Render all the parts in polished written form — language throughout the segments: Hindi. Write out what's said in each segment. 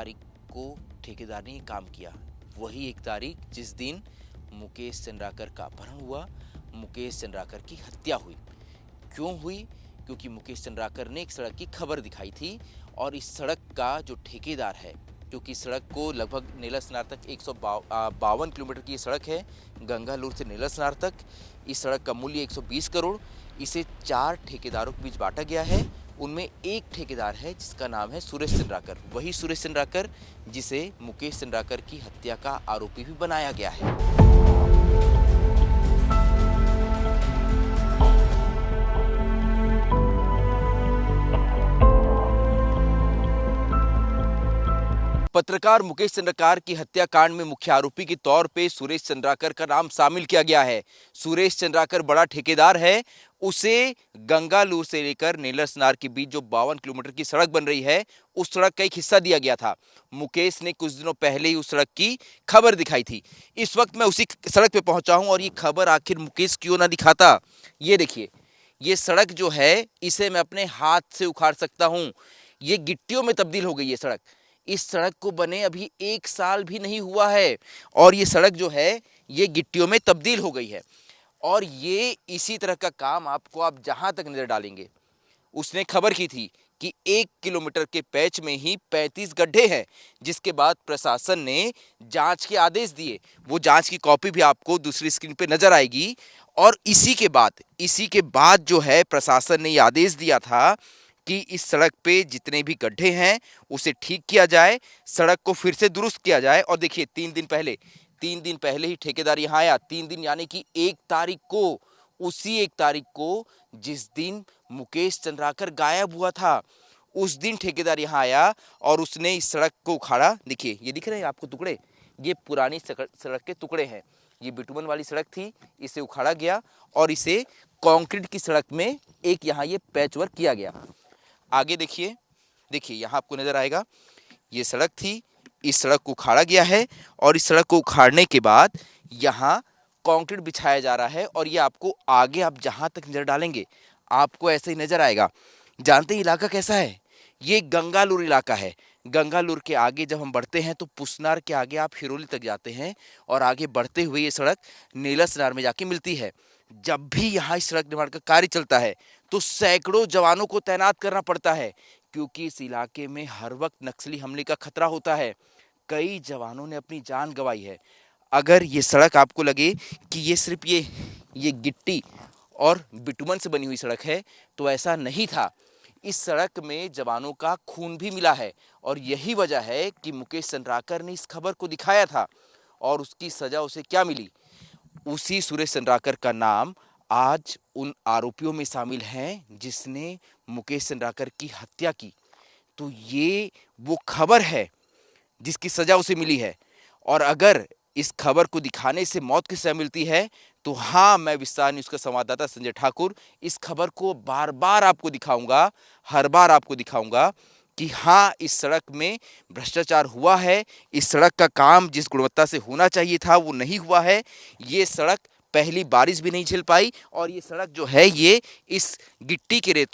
तारीख को ठेकेदार ने ये काम किया। वही एक तारीख जिस दिन मुकेश चंद्राकर का अपहरण हुआ, मुकेश चंद्राकर की हत्या हुई। क्यों हुई? क्योंकि मुकेश चंद्राकर ने एक सड़क की खबर दिखाई थी और इस सड़क का जो ठेकेदार है, क्योंकि सड़क को लगभग नेलसनार तक 152 किलोमीटर की सड़क है, गंगालूर से नेलसनार तक। इस सड़क का मूल्य 120 करोड़। इसे 4 ठेकेदारों के बीच बांटा गया है। उनमें एक ठेकेदार है जिसका नाम है सुरेश चंद्राकर। वही सुरेश चंद्राकर जिसे मुकेश चंद्राकर की हत्या का आरोपी भी बनाया गया है। पत्रकार मुकेश चंद्राकर की हत्याकांड में मुख्य आरोपी के तौर पे सुरेश चंद्राकर का नाम शामिल किया गया है। सुरेश चंद्राकर बड़ा ठेकेदार है। उसे गंगालूर से लेकर नेलसनार के बीच जो 52 किलोमीटर की सड़क बन रही है, उस सड़क का एक हिस्सा दिया गया था। मुकेश ने कुछ दिनों पहले ही उस सड़क की खबर दिखाई थी। इस वक्त मैं उसी सड़क पे पहुंचा हूं और ये खबर आखिर मुकेश क्यों ना दिखाता। ये देखिए, ये सड़क जो है इसे मैं अपने हाथ से उखाड़ सकता हूं। ये गिट्टियों में तब्दील हो गई है सड़क। इस सड़क को बने अभी 1 साल भी नहीं हुआ है और ये सड़क जो है ये गिट्टियों में तब्दील हो गई है। और ये इसी तरह का काम आपको आप जहां तक नजर डालेंगे, उसने खबर की थी कि 1 किलोमीटर के पैच में ही 35 गड्ढे हैं, जिसके बाद प्रशासन ने जांच के आदेश दिए। वो जांच की कॉपी भी आपको दूसरी स्क्रीन पे नजर आएगी। और इसी के बाद जो है प्रशासन ने ये आदेश दिया था कि इस सड़क पे जितने भी गड्ढे हैं उसे ठीक किया जाए, सड़क को फिर से दुरुस्त किया जाए। और देखिए, 3 दिन पहले ही ठेकेदार यहाँ आया। 3 दिन यानी कि 1 तारीख को, उसी 1 तारीख को जिस दिन मुकेश चंद्राकर गायब हुआ था, उस दिन ठेकेदार यहाँ आया और उसने इस सड़क को उखाड़ा। देखिए, ये दिख रहे हैं आपको टुकड़े, ये पुरानी सड़क के टुकड़े हैं। ये बिटुमन वाली सड़क थी, इसे उखाड़ा गया और इसे कंक्रीट की सड़क में एक यहाँ ये पैच वर्क किया गया। आगे देखिए यहाँ आपको नजर आएगा, ये सड़क थी, इस सड़क को उखाड़ा गया है और इस सड़क को उखाड़ने के बाद यहाँ कंक्रीट बिछाया जा रहा है। और ये आपको आगे आप जहाँ तक नजर डालेंगे आपको ऐसे ही नजर आएगा। जानते हैं इलाका कैसा है? ये गंगालूर इलाका है। गंगालूर के आगे जब हम बढ़ते हैं तो पुसनार के आगे आप हिरोली तक जाते हैं और आगे बढ़ते हुए ये सड़क नेलसनार में जाके मिलती है। जब भी यहाँ इस सड़क निर्माण का कार्य चलता है तो सैकड़ों जवानों को तैनात करना पड़ता है, क्योंकि इस इलाके में हर वक्त नक्सली हमले का खतरा होता है। कई जवानों ने अपनी जान गंवाई है। अगर ये सड़क आपको लगे कि ये सिर्फ ये गिट्टी और बिटुमन से बनी हुई सड़क है, तो ऐसा नहीं था। इस सड़क में जवानों का खून भी मिला है और यही वजह है कि मुकेश चंद्राकर ने इस खबर को दिखाया था और उसकी सजा उसे क्या मिली। उसी सुरेश चंद्राकर का नाम आज उन आरोपियों में शामिल हैं जिसने मुकेश चंद्राकर की हत्या की। तो ये वो खबर है जिसकी सजा उसे मिली है। और अगर इस खबर को दिखाने से मौत की सजा मिलती है तो हाँ, मैं विस्तार न्यूज़ का संवाददाता संजय ठाकुर इस खबर को बार बार आपको दिखाऊंगा, हर बार आपको दिखाऊंगा कि हाँ, इस सड़क में भ्रष्टाचार हुआ है। इस सड़क का काम जिस गुणवत्ता से होना चाहिए था वो नहीं हुआ है। ये सड़क पहली बारिश भी नहीं झेल पाई और ये सड़क जो है ये इस गिट्टी के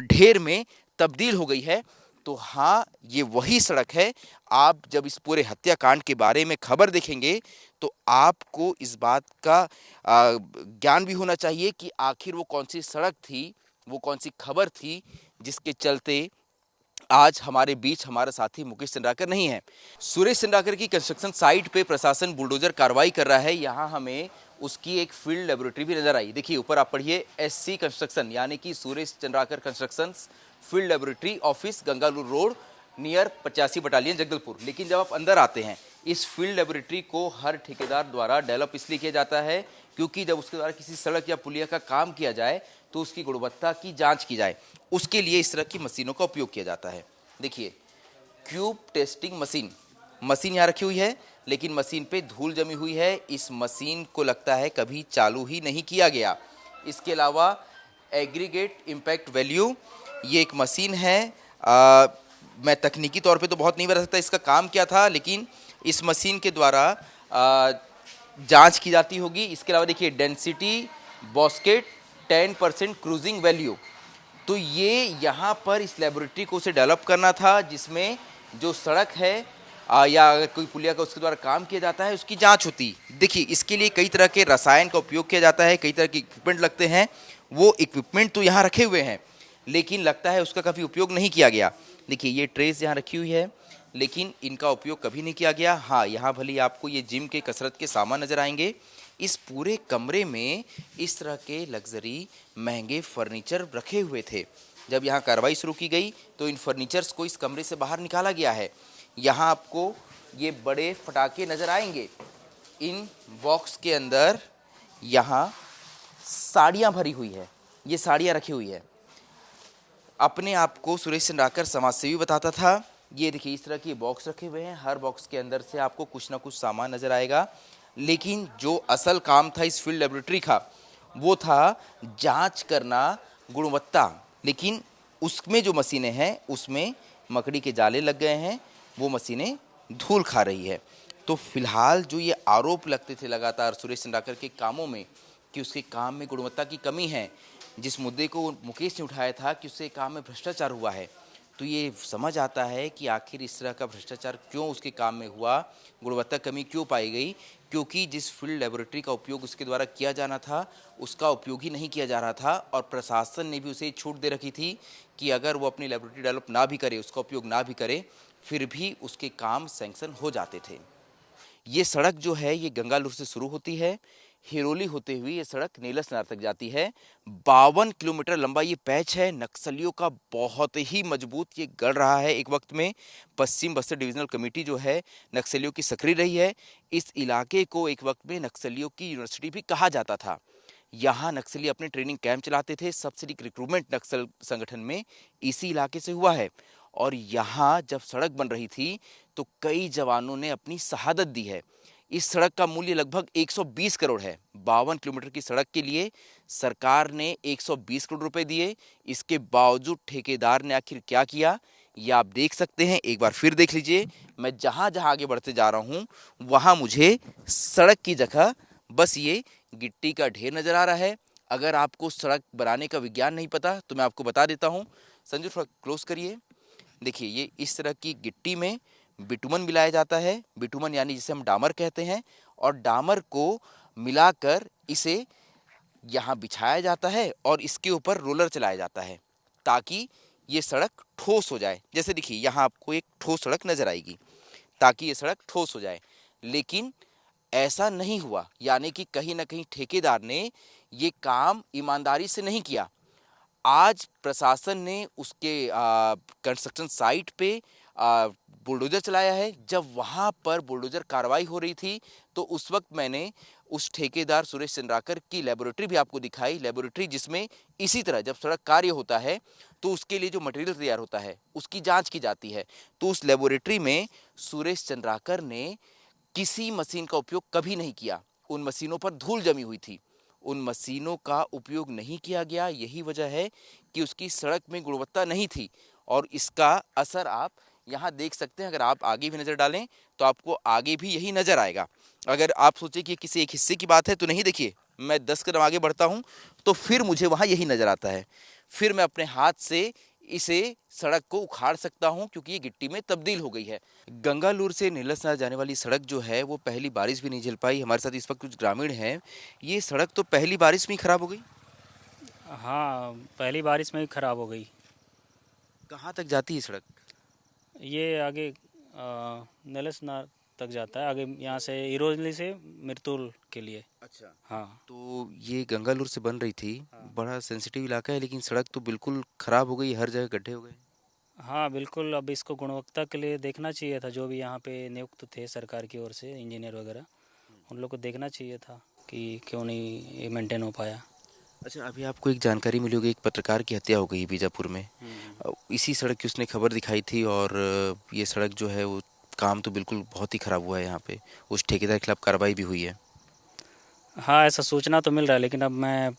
ढेर में तब्दील हो गई है। तो हाँ, ये वही सड़क है। आप जब इस पूरे हत्याकांड के बारे में खबर देखेंगे तो आपको इस बात का ज्ञान भी होना चाहिए कि आखिर वो कौन सी सड़क थी, वो कौन सी खबर थी जिसके चलते आज हमारे बीच हमारा साथी मुकेश चंद्राकर नहीं है। सुरेश चंद्राकर की कंस्ट्रक्शन साइट पे प्रशासन बुलडोजर कार्रवाई कर रहा है। यहाँ हमें उसकी एक फील्ड लेबोरेटरी भी नजर आई। देखिए, ऊपर आप पढ़िए, SC कंस्ट्रक्शन यानी कि Suresh Chandrakar construction field laboratory office, Gangalur road, near 85 battalion, Jagdalpur. लेकिन जब आप अंदर आते हैं, इस फील्ड लेबोरेटरी को हर ठेकेदार द्वारा डेवलप इसलिए किया जाता है क्योंकि जब उसके द्वारा किसी सड़क या पुलिया का काम किया जाए तो उसकी गुणवत्ता की जांच की जाए। उसके लिए इस तरह की मशीनों का उपयोग किया जाता है। देखिए, क्यूब टेस्टिंग मशीन यहाँ रखी हुई है, लेकिन मशीन पे धूल जमी हुई है। इस मशीन को लगता है कभी चालू ही नहीं किया गया। इसके अलावा एग्रीगेट इम्पैक्ट वैल्यू, ये एक मशीन है। मैं तकनीकी तौर पे तो बहुत नहीं बता सकता इसका काम क्या था, लेकिन इस मशीन के द्वारा जांच की जाती होगी। इसके अलावा देखिए, डेंसिटी बॉस्केट 10% क्रूजिंग वैल्यू, तो ये यहाँ पर इस लेबोरेटरी को उसे डेवलप करना था जिसमें जो सड़क है या अगर कोई पुलिया का उसके द्वारा काम किया जाता है उसकी जांच होती। देखिए इसके लिए कई तरह के रसायन का उपयोग किया जाता है, कई तरह के इक्विपमेंट लगते हैं। वो इक्विपमेंट तो यहाँ रखे हुए हैं लेकिन लगता है उसका कभी उपयोग नहीं किया गया। देखिए ये ट्रेस यहाँ रखी हुई है लेकिन इनका उपयोग कभी नहीं किया गया। हाँ, यहाँ भले आपको ये जिम के कसरत के सामान नज़र आएंगे। इस पूरे कमरे में इस तरह के लग्जरी महंगे फर्नीचर रखे हुए थे। जब यहाँ कार्रवाई शुरू की गई तो इन फर्नीचर्स को इस कमरे से बाहर निकाला गया है। यहाँ आपको ये बड़े फटाके नज़र आएंगे। इन बॉक्स के अंदर यहाँ साड़ियाँ भरी हुई है, ये साड़ियाँ रखी हुई है। अपने आप को सुरेश चंद्राकर समाजसेवी बताता था। ये देखिए इस तरह के बॉक्स रखे हुए हैं, हर बॉक्स के अंदर से आपको कुछ ना कुछ सामान नज़र आएगा। लेकिन जो असल काम था इस फील्ड लेबोरेटरी का वो था जांच करना गुणवत्ता। लेकिन उसमें जो मशीनें हैं उसमें मकड़ी के जाले लग गए हैं, वो मशीनें धूल खा रही है। तो फिलहाल जो ये आरोप लगते थे लगातार सुरेश चंद्राकर के कामों में कि उसके काम में गुणवत्ता की कमी है, जिस मुद्दे को मुकेश ने उठाया था कि उससे काम में भ्रष्टाचार हुआ है, तो ये समझ आता है कि आखिर इस तरह का भ्रष्टाचार क्यों उसके काम में हुआ, गुणवत्ता कमी क्यों पाई गई। क्योंकि जिस फील्ड लेबोरेटरी का उपयोग उसके द्वारा किया जाना था उसका उपयोग ही नहीं किया जा रहा था और प्रशासन ने भी उसे छूट दे रखी थी कि अगर वो अपनी लेबोरेटरी डेवलप ना भी करे, उसका उपयोग ना भी करे, फिर भी उसके काम सैंक्शन हो जाते थे। ये सड़क जो है ये गंगालूर से शुरू होती है, हिरोली होते हुए ये सड़क नीलस नहर तक जाती है। 52 किलोमीटर लंबा ये पैच है। नक्सलियों का बहुत ही मजबूत ये गढ़ रहा है। एक वक्त में पश्चिम बस्तर डिविजनल कमेटी जो है नक्सलियों की सक्रिय रही है। इस इलाके को एक वक्त में नक्सलियों की यूनिवर्सिटी भी कहा जाता था। यहाँ नक्सली अपने ट्रेनिंग कैंप चलाते थे। सबसे अधिक रिक्रूटमेंट नक्सल संगठन में इसी इलाके से हुआ है। और यहाँ जब सड़क बन रही थी तो कई जवानों ने अपनी शहादत दी है। इस सड़क का मूल्य लगभग 120 करोड़ है। 52 किलोमीटर की सड़क के लिए सरकार ने 120 करोड़ रुपए दिए। इसके बावजूद ठेकेदार ने आखिर क्या किया ये आप देख सकते हैं। एक बार फिर देख लीजिए। मैं जहाँ जहाँ आगे बढ़ते जा रहा हूँ वहाँ मुझे सड़क की जगह बस ये गिट्टी का ढेर नज़र आ रहा है। अगर आपको सड़क बनाने का विज्ञान नहीं पता तो मैं आपको बता देता हूँ। संजू थोड़ा क्लोज करिए। देखिए ये इस तरह की गिट्टी में बिटुमन मिलाया जाता है। बिटुमन यानी जिसे हम डामर कहते हैं। और डामर को मिलाकर इसे यहाँ बिछाया जाता है और इसके ऊपर रोलर चलाया जाता है ताकि ये सड़क ठोस हो जाए। जैसे देखिए यहाँ आपको एक ठोस सड़क नज़र आएगी, ताकि ये सड़क ठोस हो जाए। लेकिन ऐसा नहीं हुआ, यानी कि कहीं ना कहीं ठेकेदार ने ये काम ईमानदारी से नहीं किया। आज प्रशासन ने उसके कंस्ट्रक्शन साइट पे बुलडोजर चलाया है। जब वहाँ पर बुलडोजर कार्रवाई हो रही थी तो उस वक्त मैंने उस ठेकेदार सुरेश चंद्राकर की लेबोरेटरी भी आपको दिखाई। लेबोरेटरी जिसमें इसी तरह जब सड़क कार्य होता है तो उसके लिए जो मटेरियल तैयार होता है उसकी जांच की जाती है। तो उस लेबोरेटरी में सुरेश चंद्राकर ने किसी मशीन का उपयोग कभी नहीं किया। उन मशीनों पर धूल जमी हुई थी, उन मशीनों का उपयोग नहीं किया गया। यही वजह है कि उसकी सड़क में गुणवत्ता नहीं थी और इसका असर आप यहाँ देख सकते हैं। अगर आप आगे भी नज़र डालें तो आपको आगे भी यही नज़र आएगा। अगर आप सोचें कि किसी एक हिस्से की बात है तो नहीं, देखिए मैं 10 कदम आगे बढ़ता हूँ तो फिर मुझे वहाँ यही नज़र आता है। फिर मैं अपने हाथ से इसे सड़क को उखाड़ सकता हूँ क्योंकि ये गिट्टी में तब्दील हो गई है। गंगालूर से नीलस नहर जाने वाली सड़क जो है वो पहली बारिश भी नहीं झेल पाई। हमारे साथ इस वक्त कुछ ग्रामीण हैं। ये सड़क तो पहली बारिश में ही खराब हो गई। हाँ, पहली बारिश में ही ख़राब हो गई। कहाँ तक जाती है सड़क? ये आगे नीलस नहर तक जाता है, आगे यहाँ से इरोजली से मिर्तुल के लिए। अच्छा। हाँ। तो ये गंगालूर से बन रही थी। हाँ। बड़ा सेंसिटिव इलाका है लेकिन सड़क तो बिल्कुल खराब हो गई, हर जगह गड्ढे हो गए। हाँ बिल्कुल, अब इसको गुणवत्ता के लिए देखना चाहिए था। जो भी यहाँ पे नियुक्त थे सरकार की ओर से इंजीनियर वगैरह, उन लोग को देखना चाहिए था कि क्यों नहीं ये मेंटेन हो पाया। अच्छा, अभी आपको एक जानकारी मिली होगी, एक पत्रकार की हत्या हो गई बीजापुर में। इसी सड़क की उसने खबर दिखाई थी और ये सड़क जो है वो काम तो बिल्कुल बहुत ही खराब हुआ है। यहाँ पे उस ठेकेदार के खिलाफ कार्रवाई भी हुई है। हाँ, ऐसा सूचना तो मिल रहा है, लेकिन अब मैं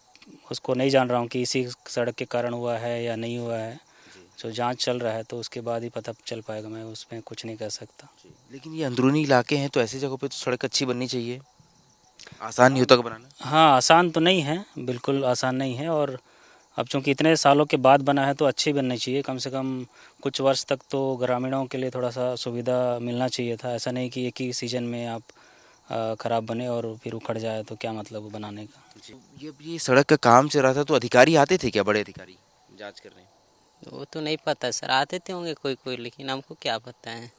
उसको नहीं जान रहा हूँ कि इसी सड़क के कारण हुआ है या नहीं हुआ है। जो जांच चल रहा है तो उसके बाद ही पता चल पाएगा। मैं उसमें कुछ नहीं कह सकता। लेकिन ये अंदरूनी इलाके हैं तो ऐसी जगहों पे तो सड़क अच्छी बननी चाहिए। आसान नहीं होता बनाना। हाँ, आसान तो नहीं है, बिल्कुल आसान नहीं है। और अब चूंकि इतने सालों के बाद बना है तो अच्छी बननी चाहिए, कम से कम कुछ वर्ष तक तो ग्रामीणों के लिए थोड़ा सा सुविधा मिलना चाहिए था। ऐसा नहीं कि एक ही सीजन में आप ख़राब बने और फिर उखड़ जाए तो क्या मतलब वो बनाने का। ये सड़क का काम चल रहा था तो अधिकारी आते थे क्या, बड़े अधिकारी जांच करने? वो तो नहीं पता सर, आते थे होंगे कोई कोई, लेकिन हमको क्या पता है।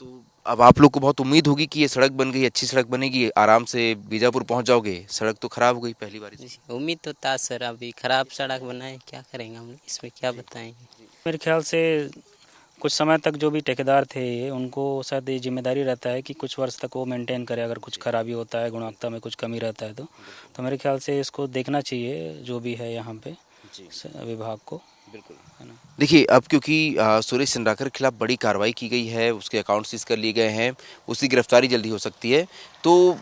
तो अब आप लोग को बहुत उम्मीद होगी कि ये सड़क बन गई, अच्छी सड़क बनेगी, आराम से बीजापुर पहुंच जाओगे। सड़क तो खराब हो गई पहली बार जी, उम्मीद तो था सर, अभी खराब सड़क बनाए क्या करेंगे हम, इसमें क्या बताएंगे। मेरे ख्याल से कुछ समय तक जो भी ठेकेदार थे ये, उनको शायद ये जिम्मेदारी रहता है कि कुछ वर्ष तक वो मेंटेन करे, अगर कुछ खराबी होता है, गुणवत्ता में कुछ कमी रहता है तो मेरे ख्याल से इसको देखना चाहिए जो भी है यहाँ पे विभाग को। बिल्कुल। है ना। देखिए अब क्योंकि सुरेश चंद्राकर के खिलाफ बड़ी कार्रवाई की गई है, उसके अकाउंट सीज कर लिए गए हैं, उसकी गिरफ्तारी जल्दी हो सकती है। तो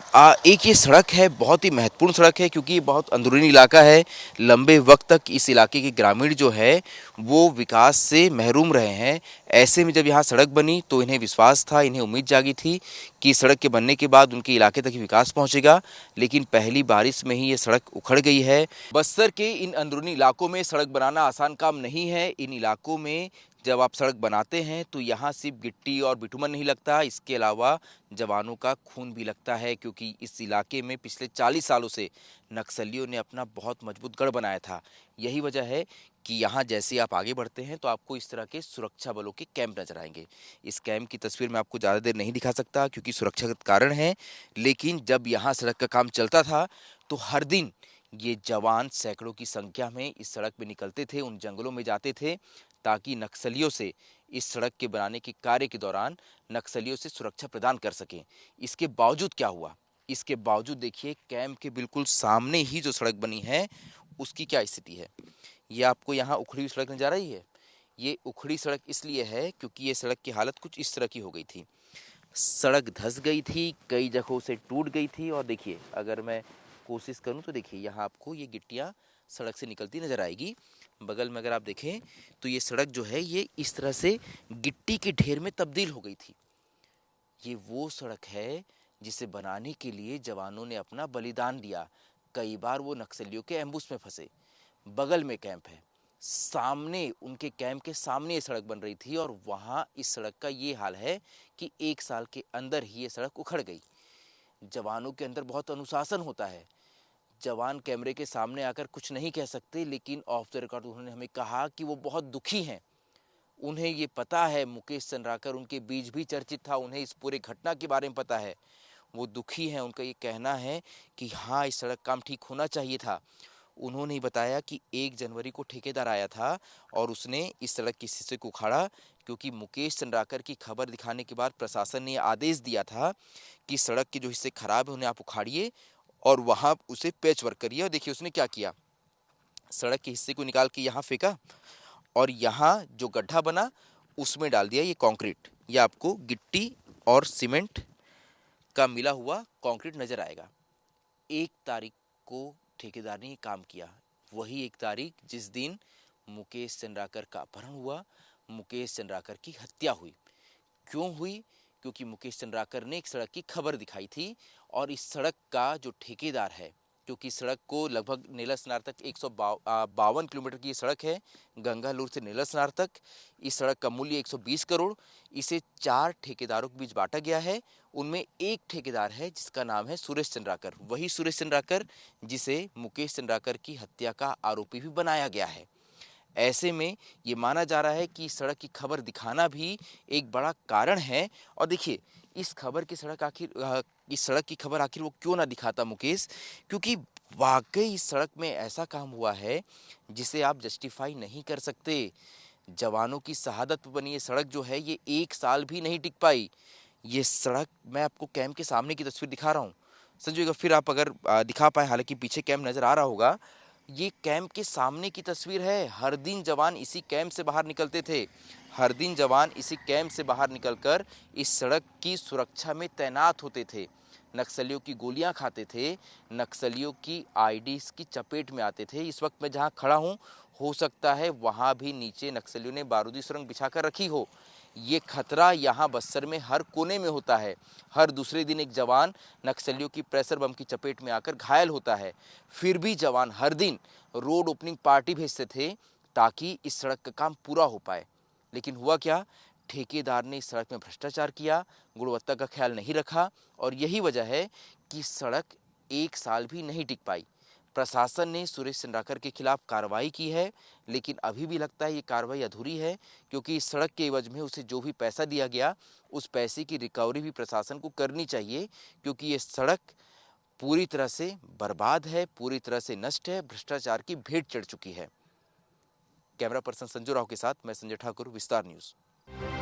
एक ये सड़क है, बहुत ही महत्वपूर्ण सड़क है क्योंकि ये बहुत अंदरूनी इलाका है। लंबे वक्त तक इस इलाके के ग्रामीण जो है वो विकास से महरूम रहे हैं। ऐसे में जब यहाँ सड़क बनी तो इन्हें विश्वास था, इन्हें उम्मीद जागी थी कि सड़क के बनने के बाद उनके इलाके तक ही विकास पहुँचेगा, लेकिन पहली बारिश में ही ये सड़क उखड़ गई है। बस्तर के इन अंदरूनी इलाकों में सड़क बनाना आसान काम नहीं है। इन इलाकों में जब आप सड़क बनाते हैं तो यहाँ सिर्फ गिट्टी और बिटुमन नहीं लगता, इसके अलावा जवानों का खून भी लगता है क्योंकि इस इलाके में पिछले 40 सालों से नक्सलियों ने अपना बहुत मजबूत गढ़ बनाया था। यही वजह है कि यहाँ जैसे आप आगे बढ़ते हैं तो आपको इस तरह के सुरक्षा बलों के कैंप नजर आएंगे। इस कैंप की तस्वीर मैं आपको ज़्यादा देर नहीं दिखा सकता क्योंकि सुरक्षागत कारण है, लेकिन जब यहाँ सड़क का काम चलता था तो हर दिन ये जवान सैकड़ों की संख्या में इस सड़क पे निकलते थे, उन जंगलों में जाते थे ताकि नक्सलियों से इस सड़क के बनाने के कार्य के दौरान नक्सलियों से सुरक्षा प्रदान कर सकें। इसके बावजूद क्या हुआ? इसके बावजूद देखिए कैंप के बिल्कुल सामने ही जो सड़क बनी है उसकी क्या स्थिति है। ये आपको यहाँ उखड़ी हुई सड़क नजर आ रही है। ये उखड़ी सड़क इसलिए है क्योंकि ये सड़क की हालत कुछ इस तरह की हो गई थी। सड़क धंस गई थी, कई जगहों से टूट गई थी और देखिए अगर मैं कोशिश करूं तो देखिए यहाँ आपको ये गिट्टियाँ सड़क से निकलती नजर आएगी। बगल में अगर आप देखें तो ये सड़क जो है ये इस तरह से गिट्टी के ढेर में तब्दील हो गई थी। ये वो सड़क है जिसे बनाने के लिए जवानों ने अपना बलिदान दिया। कई बार वो नक्सलियों के एम्बुश में फंसे। बगल में कैंप है, सामने उनके कैंप के सामने ये सड़क बन रही थी और वहाँ इस सड़क का ये हाल है कि 1 साल के अंदर ही ये सड़क उखड़ गई। जवानों के अंदर बहुत अनुशासन होता है। जवान कैमरे के सामने आकर कुछ नहीं कह सकते, लेकिन ऑफ द रिकॉर्ड उन्होंने हमें कहा कि वो बहुत दुखी हैं। उन्हें ये पता है मुकेश चंद्राकर उनके बीच भी चर्चित था, उन्हें इस पूरे घटना के बारे में पता है। वो दुखी हैं। उनका ये कहना है कि हाँ इस सड़क काम ठीक होना चाहिए था। उन्होंने ही बताया कि 1 जनवरी को ठेकेदार आया था और उसने इस सड़क के हिस्से को उखाड़ा क्योंकि मुकेश चंद्राकर की खबर दिखाने के बाद प्रशासन ने आदेश दिया था कि सड़क के जो हिस्से खराब है उन्हें आप उखाड़िए और वहाँ उसे पैच वर्क करिए। और देखिए उसने क्या किया, सड़क के हिस्से को निकाल के यहाँ फेंका और यहाँ जो गड्ढा बना उसमें डाल दिया ये कंक्रीट। ये आपको गिट्टी और सीमेंट का मिला हुआ कंक्रीट नजर आएगा। 1 तारीख को ठेकेदार ने ये काम किया, वही 1 तारीख जिस दिन मुकेश चंद्राकर का अपहरण हुआ, मुकेश चंद्राकर की हत्या हुई। क्यों हुई? क्योंकि मुकेश चंद्राकर ने एक सड़क की खबर दिखाई थी और इस सड़क का जो ठेकेदार है, क्योंकि सड़क को लगभग नेलसनार तक 152 किलोमीटर की सड़क है, गंगालूर से नेलसनार तक। इस सड़क का मूल्य 120 करोड़। इसे 4 ठेकेदारों के बीच बांटा गया है। उनमें एक ठेकेदार है जिसका नाम है सुरेश चंद्राकर, वही सुरेश चंद्राकर जिसे मुकेश चंद्राकर की हत्या का आरोपी भी बनाया गया है। ऐसे में ये माना जा रहा है कि सड़क की खबर दिखाना भी एक बड़ा कारण है। और देखिए इस सड़क की खबर आखिर वो क्यों ना दिखाता मुकेश, क्योंकि वाकई इस सड़क में ऐसा काम हुआ है जिसे आप जस्टिफाई नहीं कर सकते। जवानों की शहादत पर बनी ये सड़क जो है ये 1 साल भी नहीं टिक पाई। ये सड़क मैं आपको कैंप के सामने की तस्वीर दिखा रहा हूँ, समझिएगा फिर आप अगर दिखा पाए, हालांकि पीछे कैंप नज़र आ रहा होगा। ये कैंप के सामने की तस्वीर है। हर दिन जवान इसी कैंप से बाहर निकलते थे, हर दिन जवान इसी कैंप से बाहर निकलकर इस सड़क की सुरक्षा में तैनात होते थे। नक्सलियों की गोलियां खाते थे, नक्सलियों की आईडीज की चपेट में आते थे। इस वक्त मैं जहां खड़ा हूं हो सकता है वहां भी नीचे नक्सलियों ने बारूदी सुरंग बिछा कर रखी हो। ये खतरा यहाँ बस्तर में हर कोने में होता है। हर दूसरे दिन एक जवान नक्सलियों की प्रेशर बम की चपेट में आकर घायल होता है। फिर भी जवान हर दिन रोड ओपनिंग पार्टी भेजते थे ताकि इस सड़क का काम पूरा हो पाए। लेकिन हुआ क्या, ठेकेदार ने इस सड़क में भ्रष्टाचार किया, गुणवत्ता का ख्याल नहीं रखा और यही वजह है कि सड़क 1 साल भी नहीं टिक पाई। प्रशासन ने सुरेश चंद्राकर के खिलाफ कार्रवाई की है, लेकिन अभी भी लगता है ये कार्रवाई अधूरी है, क्योंकि इस सड़क के एवज में उसे जो भी पैसा दिया गया उस पैसे की रिकवरी भी प्रशासन को करनी चाहिए, क्योंकि ये सड़क पूरी तरह से बर्बाद है, पूरी तरह से नष्ट है, भ्रष्टाचार की भेंट चढ़ चुकी है। कैमरा पर्सन संजू राव के साथ मैं संजय ठाकुर, विस्तार न्यूज़।